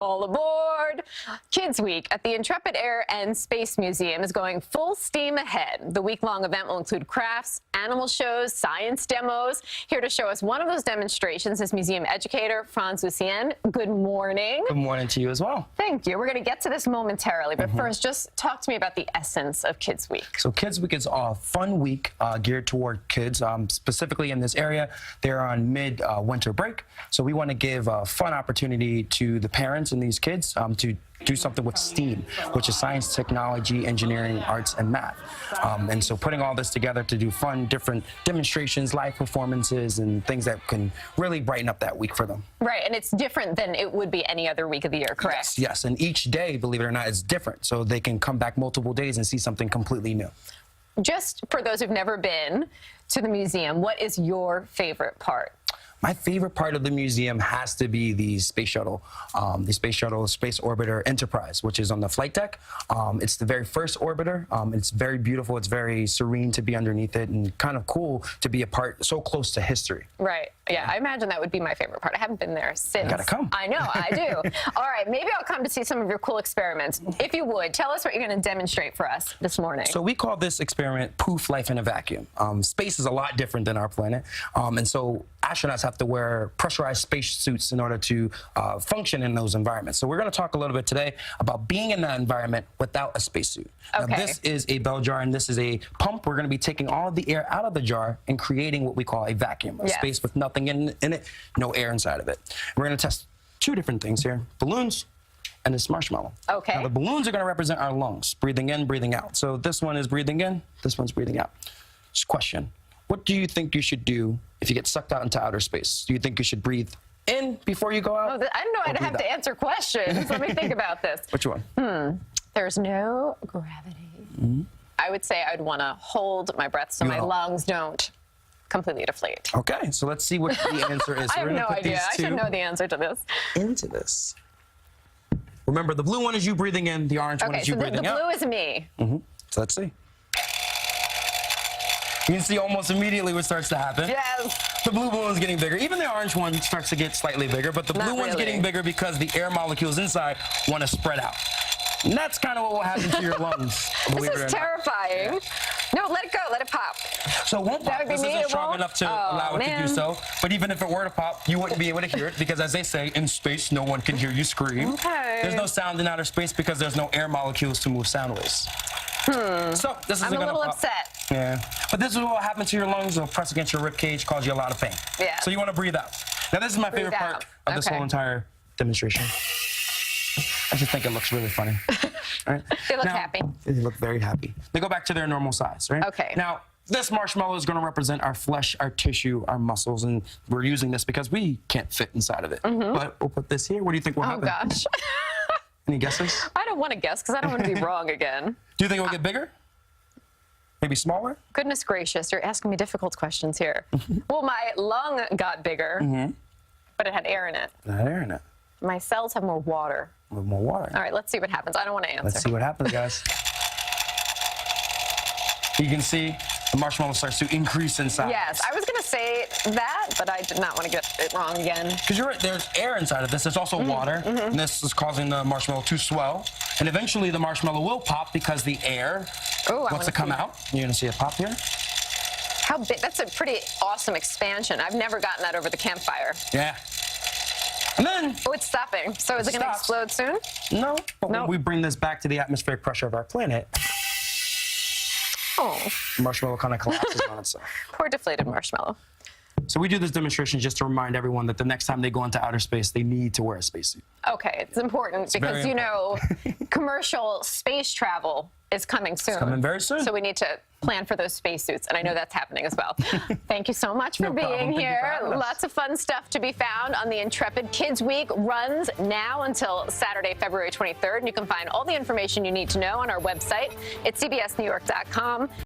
All aboard! Kids Week at the Intrepid Air and Space Museum is going full steam ahead. The week-long event will include crafts, animal shows, science demos. Here to show us one of those demonstrations is museum educator Frantz Lucien. Good morning. Good morning to you as well. Thank you. We're going to get to this momentarily, but first, just talk to me about the essence of Kids Week. So Kids Week is a fun week geared toward kids. Specifically in this area, they're on mid-winter break. So we want to give a fun opportunity to the parents and these kids to do something with STEAM, which is science, technology, engineering, arts, and math. And so putting all this together to do fun, different demonstrations, live performances, and things that can really brighten up that week for them. Right, and it's different than it would be any other week of the year, correct? Yes, and each day, believe it or not, is different. So they can come back multiple days and see something completely new. Just for those who've never been to the museum, what is your favorite part? My favorite part of the museum has to be the space shuttle space orbiter Enterprise, which is on the flight deck. It's the very first orbiter. It's very beautiful. It's very serene to be underneath it, and kind of cool to be a part so close to history. Right. Yeah, I imagine that would be my favorite part. I haven't been there since. You gotta come. I know, I do. All right, maybe I'll come to see some of your cool experiments. If you would, tell us what you're going to demonstrate for us this morning. So we call this experiment Poof Life in a Vacuum. Space is a lot different than our planet, and so astronauts have to wear pressurized space suits in order to function in those environments. So we're going to talk a little bit today about being in that environment without a spacesuit. Okay. Now, this is a bell jar, and this is a pump. We're going to be taking all of the air out of the jar and creating what we call a vacuum, a space with nothing in it, no air inside of it. We're going to test two different things here, balloons and this marshmallow. Okay. Now, the balloons are going to represent our lungs, breathing in, breathing out. So this one is breathing in, this one's breathing out. Just question. What do you think you should do if you get sucked out into outer space? Do you think you should breathe in before you go out? Oh, I didn't know I'd have to answer questions. Let me think about this. Which one? There's no gravity. I would say I'd want to hold my breath so my lungs don't completely deflate. Okay, so let's see what the answer is. I have no idea. I should know the answer to this. Into this. Remember, the blue one is you breathing in, the orange one is you breathing out. Okay, so the blue is me. So let's see. You can see almost immediately what starts to happen. Yes. The blue balloon's getting bigger. Even the orange one starts to get slightly bigger, but the blue one's getting bigger because the air molecules inside want to spread out. And that's kind of what will happen to your lungs. This is terrifying. No, let it go. Let it pop. So it won't pop. This isn't strong enough to allow it to do so. But even if it were to pop, you wouldn't be able to hear it because, as they say, in space, no one can hear you scream. Okay. There's no sound in outer space because there's no air molecules to move sound waves. So this isn't I'm a little pop. upset. Yeah, but this is what will happen to your lungs. It'll press against your rib cage, cause you a lot of pain. Yeah. So you want to breathe out. Now this is my favorite part of this whole entire demonstration. I just think it looks really funny. Right? They look happy. They look very happy. They go back to their normal size, right? Okay. Now, this marshmallow is going to represent our flesh, our tissue, our muscles, and we're using this because we can't fit inside of it. But we'll put this here. What do you think will happen? Oh, gosh. Any guesses? I don't want to guess because I don't want to be wrong again. Do you think it will get bigger? Maybe smaller? Goodness gracious, you're asking me difficult questions here. Well, my lung got bigger, but it had air in it. It had air in it. My cells have more water. With more water. All right, let's see what happens. I don't want to answer. Let's see what happens, guys. You can see the marshmallow starts to increase in size. Yes, I was going to say that, but I did not want to get it wrong again. Because you're right, there's air inside of this. There's also water, and this is causing the marshmallow to swell. And eventually the marshmallow will pop because the air wants to come out. You're going to see it pop here. How big? That's a pretty awesome expansion. I've never gotten that over the campfire. Yeah. And then... Oh, it's stopping. So is it going to explode soon? No. But when we bring this back to the atmospheric pressure of our planet, the marshmallow kind of collapses on itself. Poor deflated marshmallow. So we do this demonstration just to remind everyone that the next time they go into outer space, they need to wear a spacesuit. Okay, it's important because, you know, commercial space travel is coming soon. It's coming very soon. So we need to plan for those spacesuits, and I know that's happening as well. Thank you so much for being here. Lots of fun stuff to be found on the Intrepid Kids Week. Runs now until Saturday, February 23rd, and you can find all the information you need to know on our website at cbsnewyork.com.